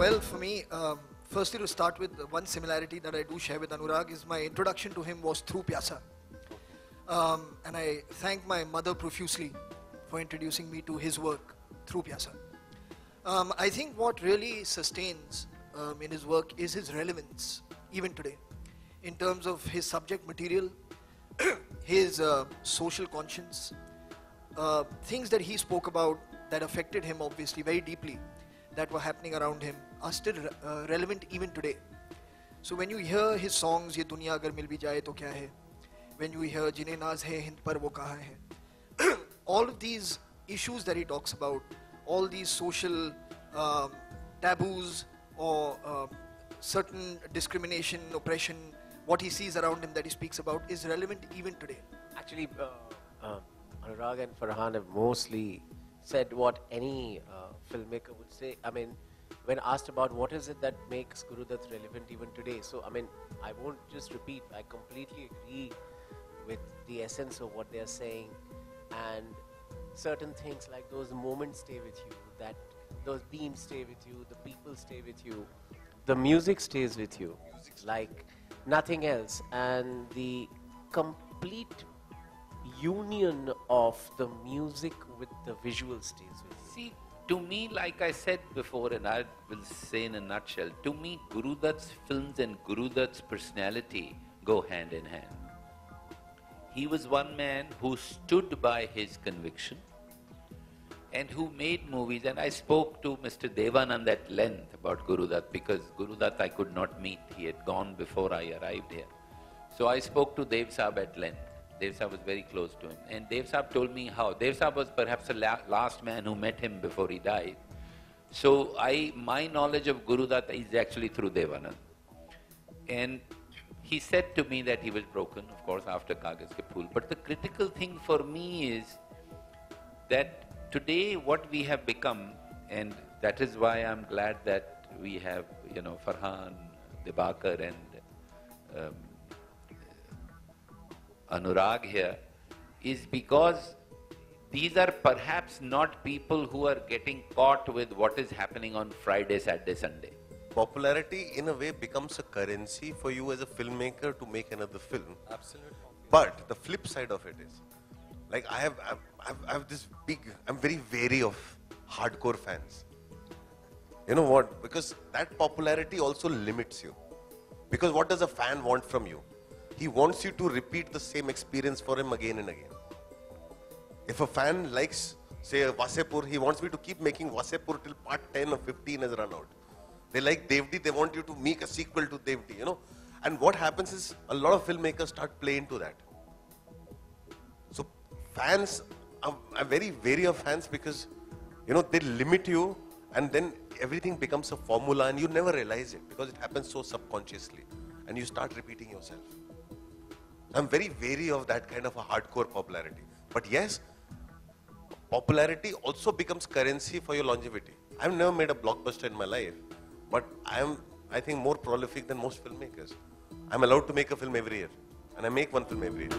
Well, for me, firstly to start with, one similarity that I do share with Anurag is my introduction to him was through Pyasa. And I thank my mother profusely for introducing me to his work through Pyasa. I think what really sustains in his work is his relevance, even today, in terms of his subject material, his social conscience, things that he spoke about that affected him obviously very deeply, that were happening around him, are still relevant even today. So when you hear his songs, Ye Duniya Agar Mil Bhi Jaye To Kya Hai, when you hear Jine Naaz Hai Hind Par Wo Kaha Hai, all of these issues that he talks about, all these social taboos or certain discrimination, oppression, what he sees around him that he speaks about is relevant even today. Actually, Anurag and Farhan have mostly said what any filmmaker would say. I mean, when asked about what is it that makes Guru Dutt relevant even today, so I mean, I won't just repeat, I completely agree with the essence of what they're saying, and certain things like those moments stay with you, that those beams stay with you, the people stay with you, the music stays with you like nothing else, and the complete union of the music with the visual stays with you. See, to me, like I said before, and I will say in a nutshell, to me, Guru Dutt's films and Guru Dutt's personality go hand in hand. He was one man who stood by his conviction and who made movies. And I spoke to Mr. Devanand at length about Guru Dutt, because Guru Dutt I could not meet. He had gone before I arrived here. So I spoke to Dev Sahib at length. Dev Sahib was very close to him. And Dev Sahib told me how. Dev Sahib was perhaps the last man who met him before he died. So my knowledge of Guru Dutt is actually through Devanand. And he said to me that he was broken, of course, after Kaagaz Ke Phool. But the critical thing for me is that today what we have become, and that is why I'm glad that we have, Farhan, Dibakar and Anurag here, is because these are perhaps not people who are getting caught with what is happening on Friday, Saturday, Sunday. Popularity in a way becomes a currency for you as a filmmaker to make another film. Absolutely. But the flip side of it is, like I have this big, I'm very wary of hardcore fans. You know what? Because that popularity also limits you. Because what does a fan want from you? He wants you to repeat the same experience for him again and again. If a fan likes, say, Vasepur, he wants me to keep making Vasepur till part 10 or 15 has run out. They like Devdi, they want you to make a sequel to Devdi, And what happens is, a lot of filmmakers start playing to that. So fans, I'm very wary of fans because, they limit you and then everything becomes a formula and you never realize it because it happens so subconsciously and you start repeating yourself. I'm very wary of that kind of a hardcore popularity. But yes, popularity also becomes currency for your longevity. I've never made a blockbuster in my life, but I think, more prolific than most filmmakers. I'm allowed to make a film every year, and I make one film every year.